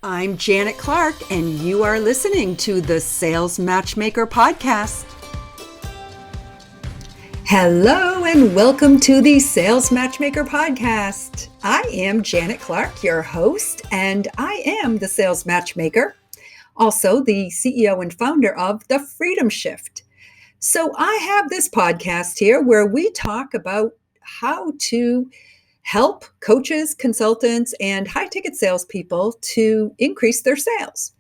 I'm Janet Clark, and you are listening to the Sales Matchmaker Podcast. Hello, and welcome to the Sales Matchmaker Podcast. I am Janet Clark, your host, and I am the Sales Matchmaker, also the CEO and founder of The Freedom Shift. So I have this podcast here where we talk about how to help coaches, consultants, and high-ticket salespeople to increase their sales.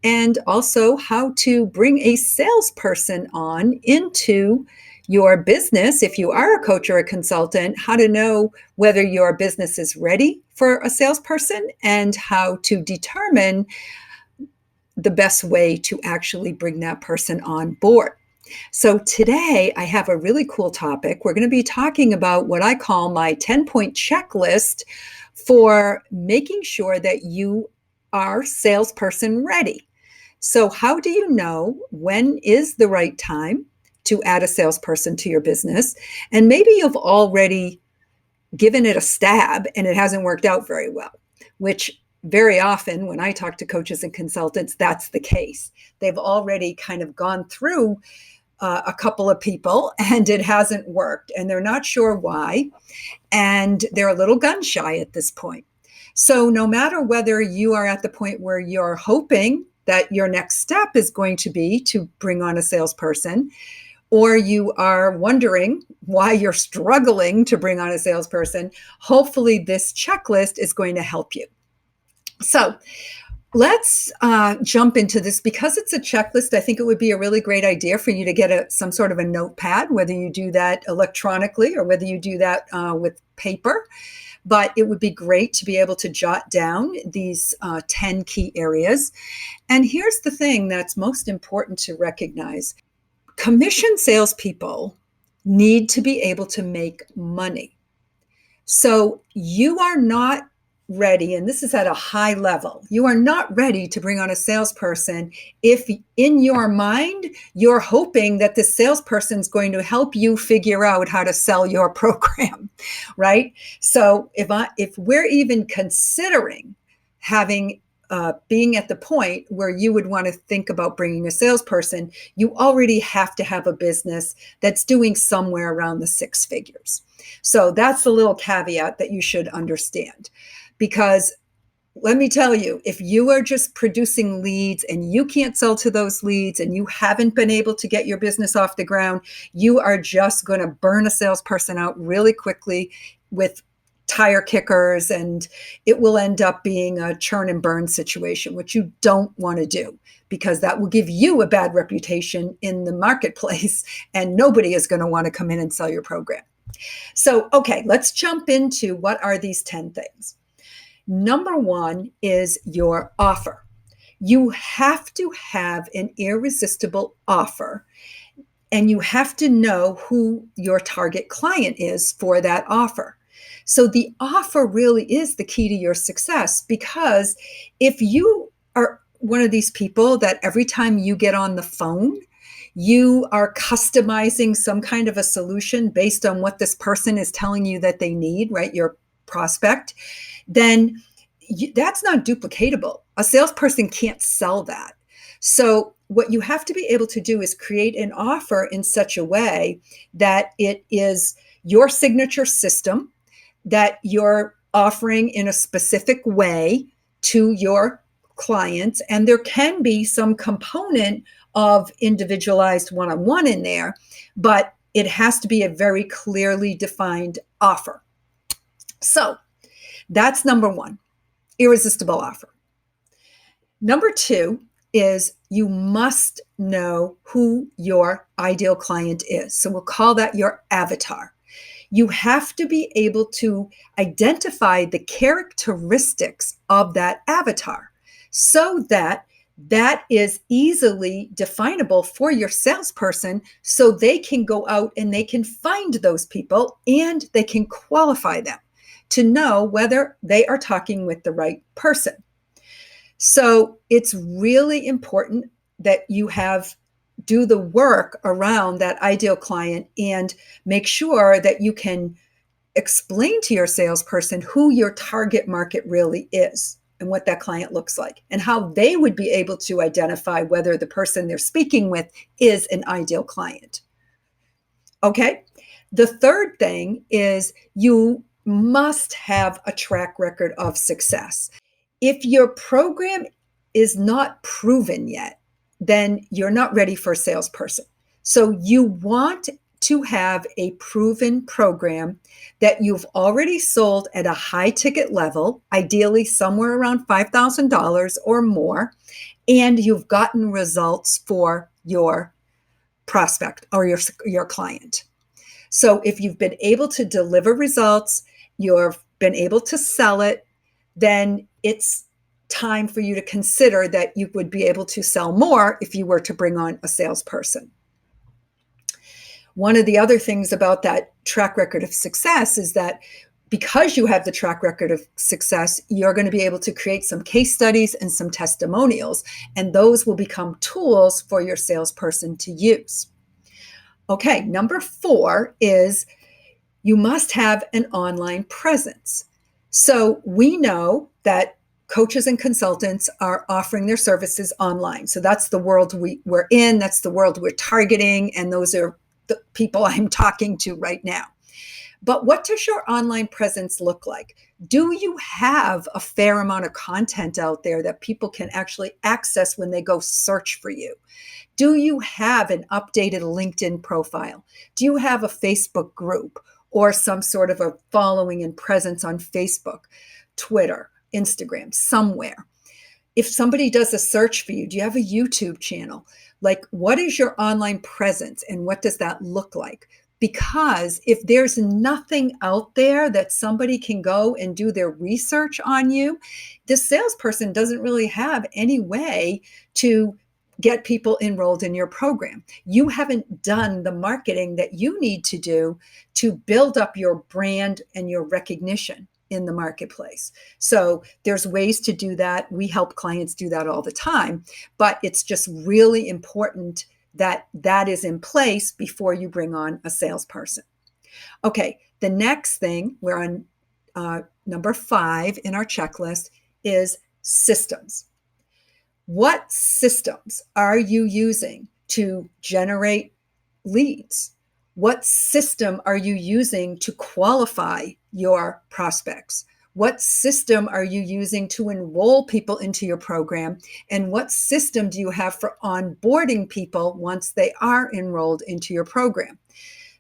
And also how to bring a salesperson on into your business. If you are a coach or a consultant, how to know whether your business is ready for a salesperson and how to determine the best way to actually bring that person on board. So today I have a really cool topic. We're going to be talking about what I call my 10-point checklist for making sure that you are salesperson ready. So how do you know when is the right time to add a salesperson to your business? And maybe you've already given it a stab and it hasn't worked out very well, which very often when I talk to coaches and consultants, that's the case. They've already kind of gone through a couple of people and it hasn't worked and they're not sure why. And they're a little gun shy at this point. So no matter whether you are at the point where you're hoping that your next step is going to be to bring on a salesperson, or you are wondering why you're struggling to bring on a salesperson, hopefully this checklist is going to help you. So let's jump into this. Because it's a checklist, I think it would be a really great idea for you to get some sort of a notepad, whether you do that electronically or whether you do that with paper. But it would be great to be able to jot down these 10 key areas. And here's the thing that's most important to recognize. Commission salespeople need to be able to make money. So you are not ready, and this is at a high level, you are not ready to bring on a salesperson if in your mind you're hoping that the salesperson is going to help you figure out how to sell your program, right? So if we're even considering having being at the point where you would want to think about bringing a salesperson, you already have to have a business that's doing somewhere around the six figures. So that's the little caveat that you should understand. Because let me tell you, if you are just producing leads and you can't sell to those leads and you haven't been able to get your business off the ground, you are just going to burn a salesperson out really quickly with tire kickers, and it will end up being a churn and burn situation, which you don't want to do, because that will give you a bad reputation in the marketplace and nobody is going to want to come in and sell your program. So, okay, let's jump into what are these 10 things. Number one is your offer. You have to have an irresistible offer, and you have to know who your target client is for that offer. So the offer really is the key to your success, because if you are one of these people that every time you get on the phone, you are customizing some kind of a solution based on what this person is telling you that they need, right? Your prospect, then that's not duplicatable. A salesperson can't sell that. So what you have to be able to do is create an offer in such a way that it is your signature system, that you're offering in a specific way to your clients. And there can be some component of individualized one-on-one in there, but it has to be a very clearly defined offer. So that's number one, irresistible offer. Number two is you must know who your ideal client is. So we'll call that your avatar. You have to be able to identify the characteristics of that avatar so that that is easily definable for your salesperson, so they can go out and they can find those people and they can qualify them to know whether they are talking with the right person. So it's really important that you do the work around that ideal client and make sure that you can explain to your salesperson who your target market really is. and what that client looks like and how they would be able to identify whether the person they're speaking with is an ideal client. Okay. The third thing is you must have a track record of success. If your program is not proven yet, then you're not ready for a salesperson. So you want to have a proven program that you've already sold at a high ticket level, ideally somewhere around $5,000 or more, and you've gotten results for your prospect or your client. So if you've been able to deliver results, you've been able to sell it, then it's time for you to consider that you would be able to sell more if you were to bring on a salesperson. One of the other things about that track record of success is that because you have the track record of success, you're going to be able to create some case studies and some testimonials, and those will become tools for your salesperson to use. Okay, number 4 is you must have an online presence. So we know that coaches and consultants are offering their services online. So that's the world we're in, that's the world we're targeting, and those are the people I'm talking to right now. But what does your online presence look like? Do you have a fair amount of content out there that people can actually access when they go search for you? Do you have an updated LinkedIn profile? Do you have a Facebook group or some sort of a following and presence on Facebook, Twitter, Instagram, somewhere? If somebody does a search for you, do you have a YouTube channel? Like, what is your online presence and what does that look like? Because if there's nothing out there that somebody can go and do their research on you, the salesperson doesn't really have any way to get people enrolled in your program. You haven't done the marketing that you need to do to build up your brand and your recognition in the marketplace. So there's ways to do that. We help clients do that all the time, but it's just really important that that is in place before you bring on a salesperson. Okay, the next thing, we're on number 5 in our checklist, is systems. What systems are you using to generate leads? What system are you using to qualify your prospects? What system are you using to enroll people into your program? And what system do you have for onboarding people once they are enrolled into your program?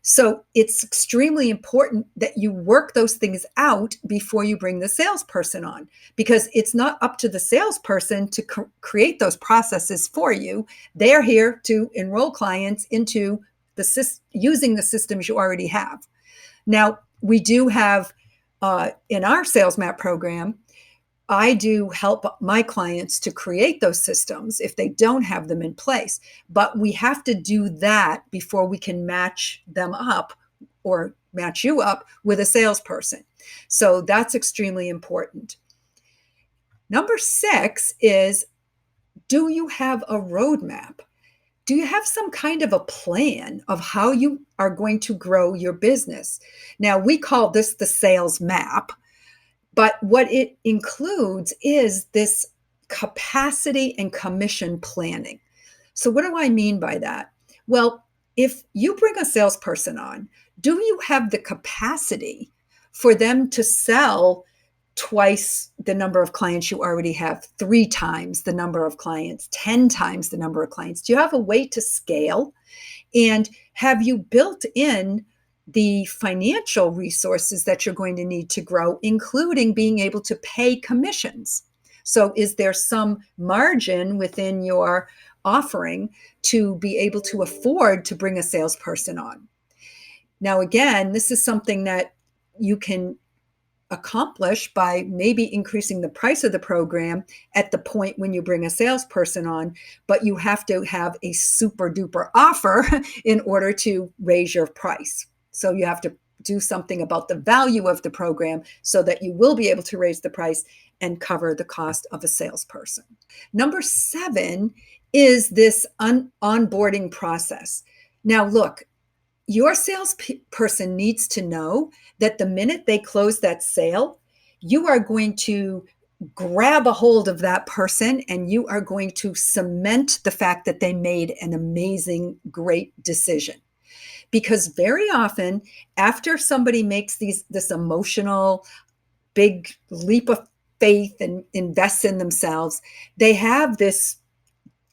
So it's extremely important that you work those things out before you bring the salesperson on, because it's not up to the salesperson to create those processes for you. They're here to enroll clients into using the systems you already have. Now, we do have in our sales map program, I do help my clients to create those systems if they don't have them in place, but we have to do that before we can match them up or match you up with a salesperson. So that's extremely important. Number 6 is, do you have a roadmap? Do you have some kind of a plan of how you are going to grow your business? Now, we call this the sales map. But what it includes is this capacity and commission planning. So what do I mean by that? Well, if you bring a salesperson on, do you have the capacity for them to sell twice the number of clients you already have, 3 times the number of clients, 10 times the number of clients? Do you have a way to scale? And have you built in the financial resources that you're going to need to grow, including being able to pay commissions? So is there some margin within your offering to be able to afford to bring a salesperson on? Now, again, this is something that you can accomplish by maybe increasing the price of the program at the point when you bring a salesperson on, but you have to have a super duper offer in order to raise your price. So you have to do something about the value of the program so that you will be able to raise the price and cover the cost of a salesperson. Number 7 is this onboarding process. Now, look, your salesperson needs to know that the minute they close that sale, you are going to grab a hold of that person and you are going to cement the fact that they made an amazing, great decision. Because very often, after somebody makes this emotional, big leap of faith and invests in themselves, they have this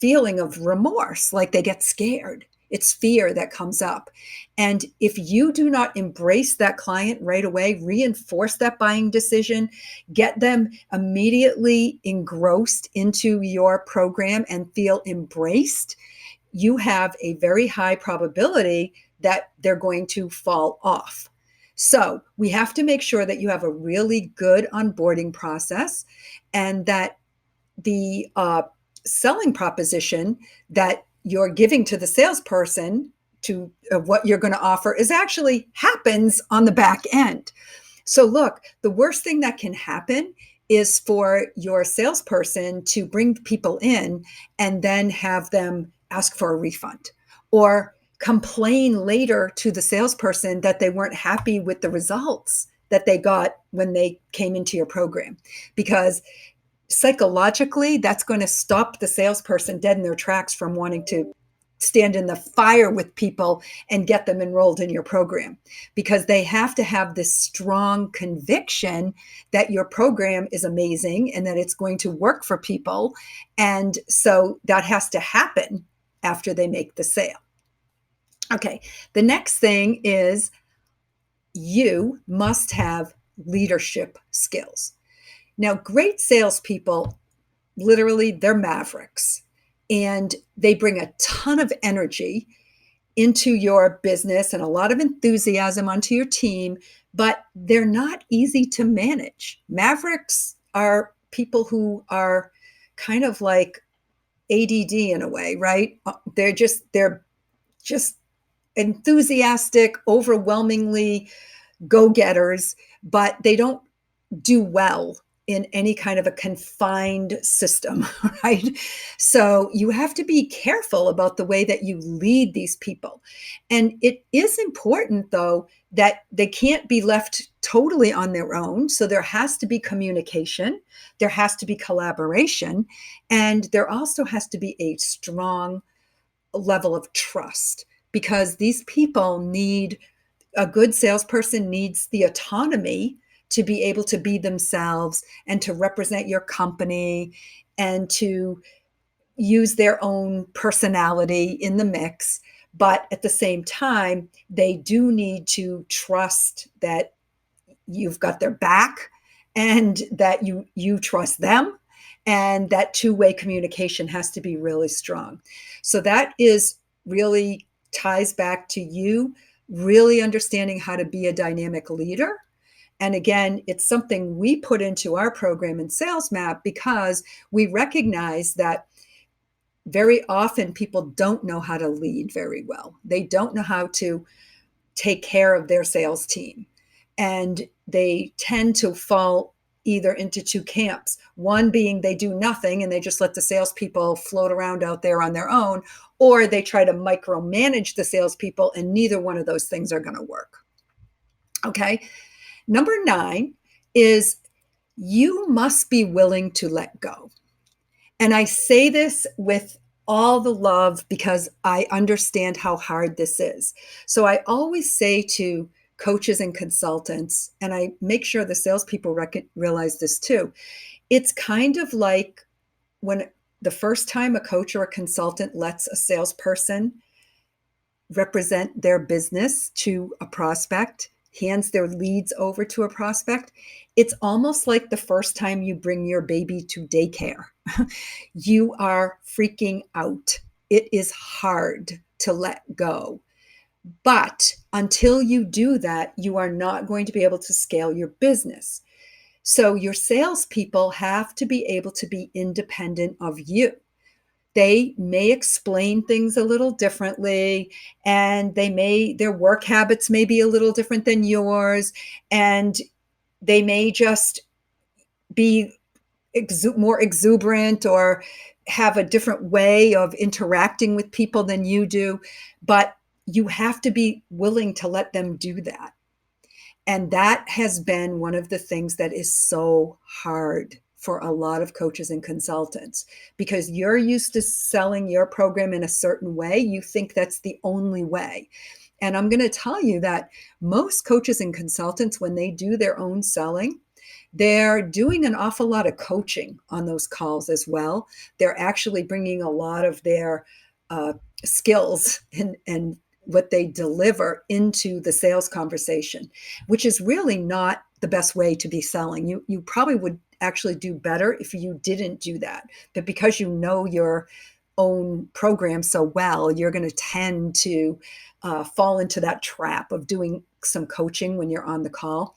feeling of remorse, like they get scared. It's fear that comes up. And if you do not embrace that client right away, reinforce that buying decision, get them immediately engrossed into your program and feel embraced, you have a very high probability that they're going to fall off. So we have to make sure that you have a really good onboarding process and that the selling proposition that you're giving to the salesperson to what you're going to offer is actually happens on the back end. So look, the worst thing that can happen is for your salesperson to bring people in and then have them ask for a refund or complain later to the salesperson that they weren't happy with the results that they got when they came into your program. Because psychologically, that's going to stop the salesperson dead in their tracks from wanting to stand in the fire with people and get them enrolled in your program, because they have to have this strong conviction that your program is amazing and that it's going to work for people. And so that has to happen after they make the sale. Okay, the next thing is you must have leadership skills. Now, great salespeople, literally, they're mavericks and they bring a ton of energy into your business and a lot of enthusiasm onto your team, but they're not easy to manage. Mavericks are people who are kind of like ADD in a way, right? They're just enthusiastic, overwhelmingly go-getters, but they don't do well in any kind of a confined system, right? So you have to be careful about the way that you lead these people. And it is important, though, that they can't be left totally on their own. So there has to be communication, there has to be collaboration, and there also has to be a strong level of trust, because these people need a good salesperson needs the autonomy to be able to be themselves and to represent your company and to use their own personality in the mix. But at the same time, they do need to trust that you've got their back and that you trust them, and that two-way communication has to be really strong. So that is really ties back to you really understanding how to be a dynamic leader. And again, it's something we put into our program in Sales Map because we recognize that very often people don't know how to lead very well. They don't know how to take care of their sales team. And they tend to fall either into two camps. One being they do nothing and they just let the salespeople float around out there on their own, or they try to micromanage the salespeople, and neither one of those things are going to work. Okay. Number 9 is you must be willing to let go. And I say this with all the love because I understand how hard this is. So I always say to coaches and consultants, and I make sure the salespeople realize this too, it's kind of like when the first time a coach or a consultant lets a salesperson represent their business to a prospect, hands their leads over to a prospect, it's almost like the first time you bring your baby to daycare. You are freaking out. It is hard to let go. But until you do that, you are not going to be able to scale your business. So your salespeople have to be able to be independent of you. They may explain things a little differently, and their work habits may be a little different than yours, and they may just be more exuberant or have a different way of interacting with people than you do. But you have to be willing to let them do that. And that has been one of the things that is so hard for a lot of coaches and consultants, because you're used to selling your program in a certain way. You think that's the only way. And I'm going to tell you that most coaches and consultants, when they do their own selling, they're doing an awful lot of coaching on those calls as well. They're actually bringing a lot of their skills and what they deliver into the sales conversation, which is really not the best way to be selling. You probably would actually do better if you didn't do that. But because you know your own program so well, you're going to tend to fall into that trap of doing some coaching when you're on the call.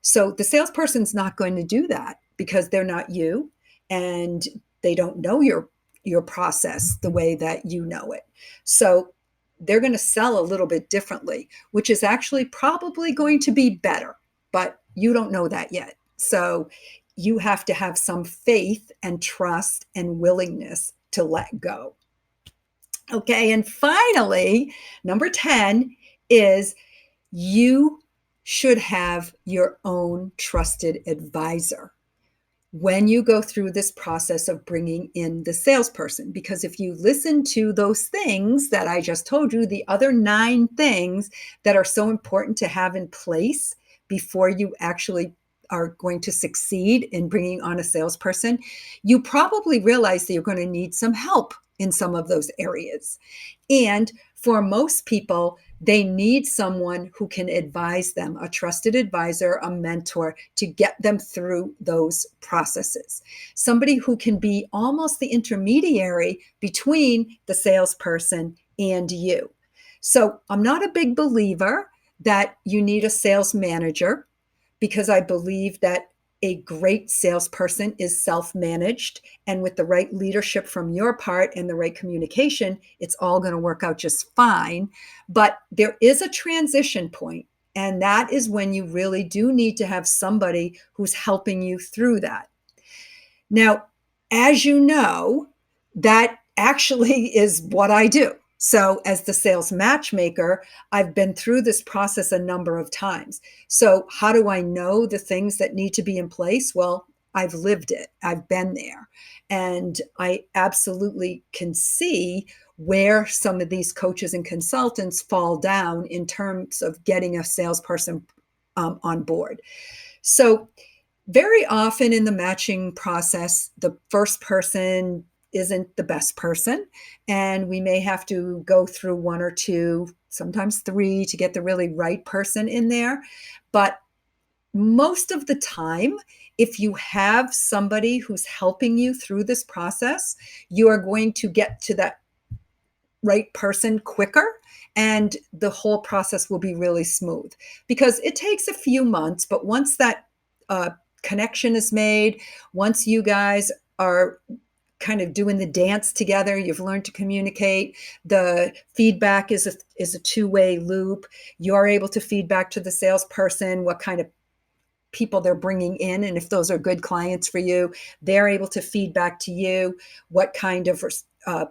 So the salesperson's not going to do that because they're not you, and they don't know your process the way that you know it. So they're going to sell a little bit differently, which is actually probably going to be better, but you don't know that yet. So you have to have some faith and trust and willingness to let go. Okay, and finally, number 10 is you should have your own trusted advisor when you go through this process of bringing in the salesperson. Because if you listen to those things that I just told you, the other 9 things that are so important to have in place before you actually are going to succeed in bringing on a salesperson, you probably realize that you're going to need some help in some of those areas. And for most people, they need someone who can advise them, a trusted advisor, a mentor, to get them through those processes. Somebody who can be almost the intermediary between the salesperson and you. So I'm not a big believer that you need a sales manager, because I believe that a great salesperson is self-managed, and with the right leadership from your part and the right communication, it's all going to work out just fine. But there is a transition point, and that is when you really do need to have somebody who's helping you through that. Now, as you know, that actually is what I do. So as the sales matchmaker, I've been through this process a number of times. So how do I know the things that need to be in place? Well, I've lived it. I've been there. And I absolutely can see where some of these coaches and consultants fall down in terms of getting a salesperson on board. So very often in the matching process, the first person isn't the best person, and we may have to go through 1 or 2, sometimes 3, to get the really right person in there. But most of the time, if you have somebody who's helping you through this process, you are going to get to that right person quicker, and the whole process will be really smooth, because it takes a few months. But once that connection is made, once you guys are kind of doing the dance together, you've learned to communicate, the feedback is a two-way loop. You're able to feedback to the salesperson what kind of people they're bringing in, and if those are good clients for you, they're able to feedback to you what kind of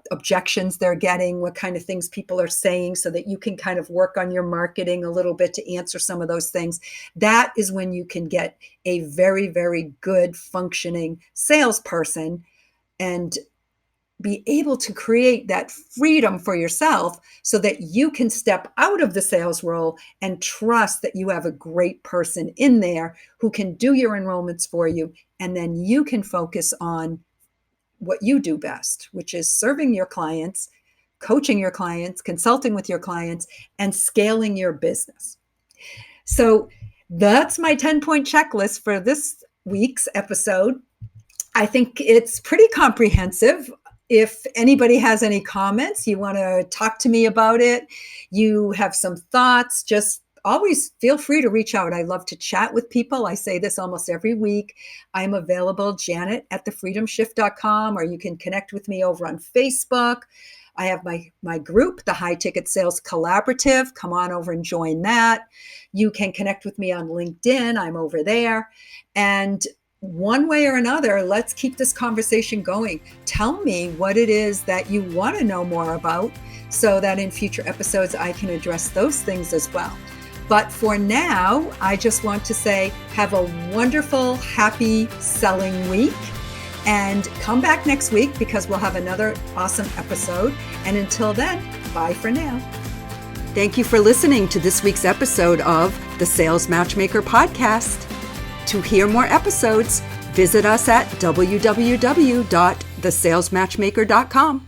objections they're getting, what kind of things people are saying, so that you can kind of work on your marketing a little bit to answer some of those things. That is when you can get a very, very good functioning salesperson and be able to create that freedom for yourself so that you can step out of the sales role and trust that you have a great person in there who can do your enrollments for you. And then you can focus on what you do best, which is serving your clients, coaching your clients, consulting with your clients, and scaling your business. So that's my 10-point checklist for this week's episode. I think it's pretty comprehensive. If anybody has any comments, you want to talk to me about it, you have some thoughts, just always feel free to reach out. I love to chat with people. I say this almost every week. I'm available, Janet@thefreedomshift.com, or you can connect with me over on Facebook. I have my group, the High Ticket Sales Collaborative. Come on over and join that. You can connect with me on LinkedIn. I'm over there. And one way or another, let's keep this conversation going. Tell me what it is that you want to know more about, so that in future episodes, I can address those things as well. But for now, I just want to say, have a wonderful, happy selling week. And come back next week because we'll have another awesome episode. And until then, bye for now. Thank you for listening to this week's episode of the Sales Matchmaker Podcast. To hear more episodes, visit us at www.thesalesmatchmaker.com.